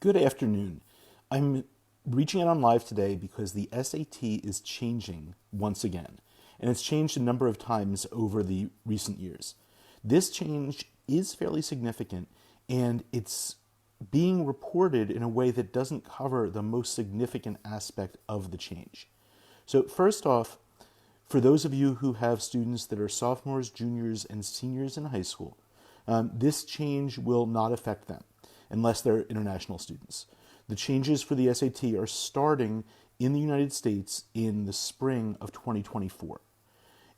Good afternoon. I'm reaching out on live today because the SAT is changing once again, and it's changed a number of times over the recent years. This change is fairly significant, and it's being reported in a way that doesn't cover the most significant aspect of the change. So, first off, for those of you who have students that are sophomores, juniors, and seniors in high school, this change will not affect them unless they're international students. The changes for the SAT are starting in the United States in the spring of 2024.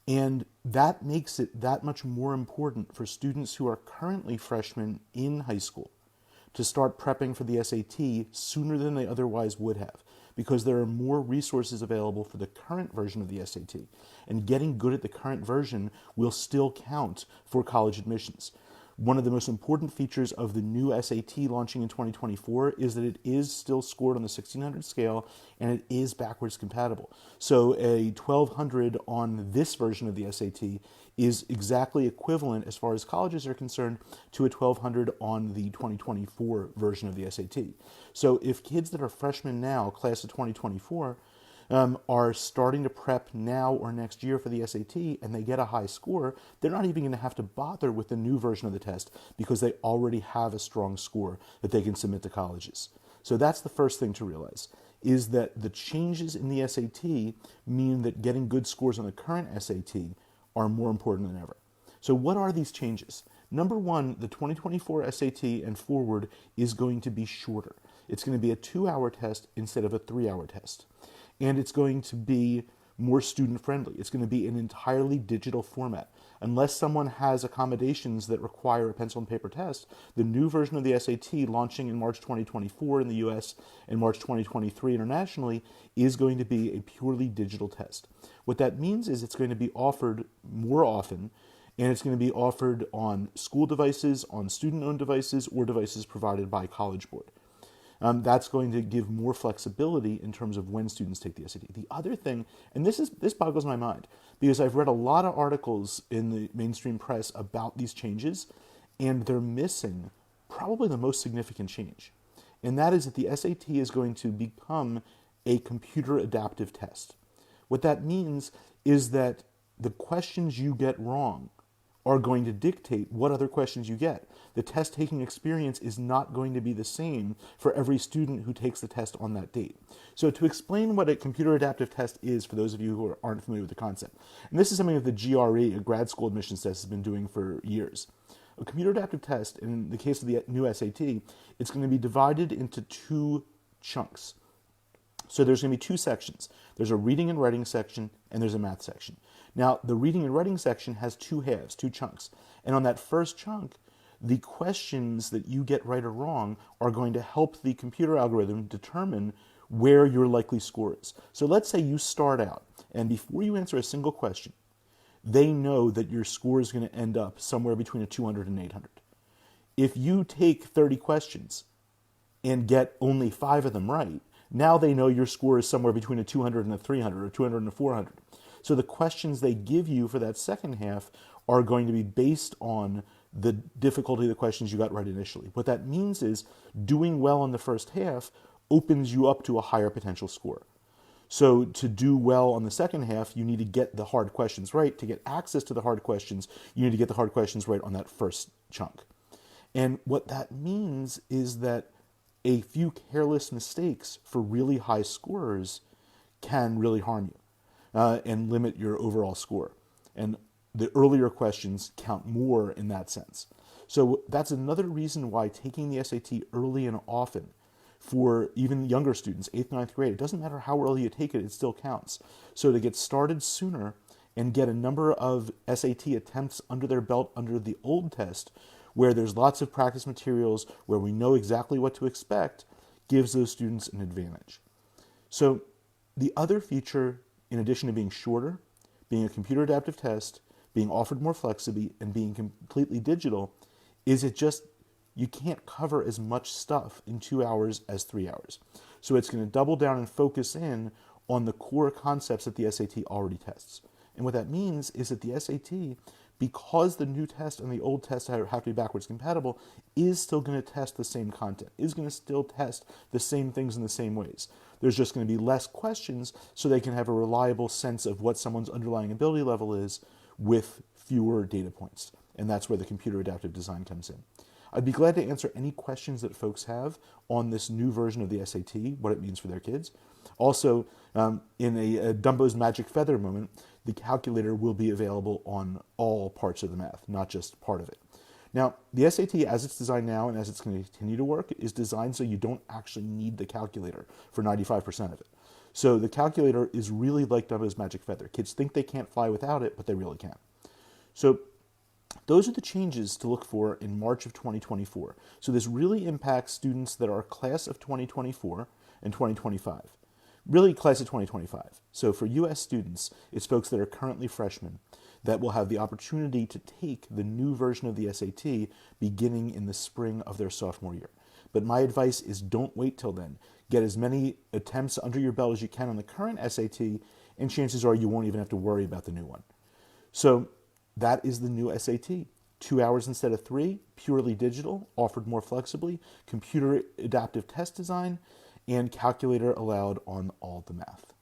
And that makes it that much more important for students who are currently freshmen in high school to start prepping for the SAT sooner than they otherwise would have, because there are more resources available for the current version of the SAT. And getting good at the current version will still count for college admissions. One of the most important features of the new SAT launching in 2024 is that it is still scored on the 1600 scale and it is backwards compatible. So a 1200 on this version of the SAT is exactly equivalent, as far as colleges are concerned, to a 1200 on the 2024 version of the SAT. So if kids that are freshmen now, class of 2024, are starting to prep now or next year for the SAT and they get a high score, they're not even going to have to bother with the new version of the test because they already have a strong score that they can submit to colleges. So that's the first thing to realize, is that the changes in the SAT mean that getting good scores on the current SAT are more important than ever. So what are these changes? Number one, the 2024 SAT and forward is going to be shorter. It's going to be a 2-hour test instead of a 3-hour test. And it's going to be more student-friendly. It's going to be an entirely digital format. Unless someone has accommodations that require a pencil and paper test, the new version of the SAT, launching in March 2024 in the US and March 2023 internationally, is going to be a purely digital test. What that means is it's going to be offered more often, and it's going to be offered on school devices, on student-owned devices, or devices provided by College Board. That's going to give more flexibility in terms of when students take the SAT. The other thing, and this boggles my mind, because I've read a lot of articles in the mainstream press about these changes, and they're missing probably the most significant change. And that is that the SAT is going to become a computer adaptive test. What that means is that the questions you get wrong are going to dictate what other questions you get. The test-taking experience is not going to be the same for every student who takes the test on that date. So to explain what a computer adaptive test is, for those of you who aren't familiar with the concept, and this is something that the GRE, a grad school admissions test, has been doing for years. A computer adaptive test, in the case of the new SAT, it's going to be divided into 2 chunks. So there's going to be 2 sections. There's a reading and writing section, and there's a math section. Now, the reading and writing section has 2 halves, 2 chunks. And on that first chunk, the questions that you get right or wrong are going to help the computer algorithm determine where your likely score is. So let's say you start out, and before you answer a single question, they know that your score is going to end up somewhere between a 200 and 800. If you take 30 questions and get only 5 of them right, now they know your score is somewhere between a 200 and a 300, or 200 and a 400. So the questions they give you for that second half are going to be based on the difficulty of the questions you got right initially. What that means is doing well in the first half opens you up to a higher potential score. So to do well on the second half, you need to get the hard questions right. To get access to the hard questions, you need to get the hard questions right on that first chunk. And what that means is that a few careless mistakes for really high scorers can really harm you and limit your overall score. And the earlier questions count more in that sense. So that's another reason why taking the SAT early and often for even younger students, 8th, 9th grade, it doesn't matter how early you take it, it still counts. So to get started sooner and get a number of SAT attempts under their belt under the old test, where there's lots of practice materials, where we know exactly what to expect, gives those students an advantage. So the other feature, in addition to being shorter, being a computer adaptive test, being offered more flexibly, and being completely digital, is you can't cover as much stuff in 2 hours as 3 hours. So it's going to double down and focus in on the core concepts that the SAT already tests. And what that means is that the SAT because the new test and the old test have to be backwards compatible, is still going to test the same content, is going to still test the same things in the same ways. There's just going to be less questions so they can have a reliable sense of what someone's underlying ability level is with fewer data points. And that's where the computer adaptive design comes in. I'd be glad to answer any questions that folks have on this new version of the SAT, what it means for their kids. Also, in a Dumbo's Magic Feather moment, the calculator will be available on all parts of the math, not just part of it. Now, the SAT, as it's designed now and as it's going to continue to work, is designed so you don't actually need the calculator for 95% of it. So the calculator is really like Dumbo's Magic Feather. Kids think they can't fly without it, but they really can. So those are the changes to look for in March of 2024. So this really impacts students that are class of 2024 and 2025. Really class of 2025. So for U.S. students, it's folks that are currently freshmen that will have the opportunity to take the new version of the SAT beginning in the spring of their sophomore year. But my advice is don't wait till then. Get as many attempts under your belt as you can on the current SAT, and chances are you won't even have to worry about the new one. So that is the new SAT. 2 hours instead of 3, purely digital, offered more flexibly, computer adaptive test design, and calculator allowed on all the math.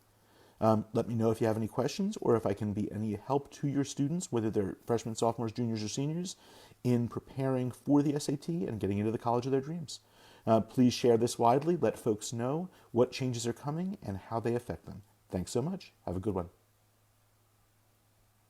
Let me know if you have any questions or if I can be any help to your students, whether they're freshmen, sophomores, juniors, or seniors, in preparing for the SAT and getting into the college of their dreams. Please share this widely. Let folks know what changes are coming and how they affect them. Thanks so much. Have a good one.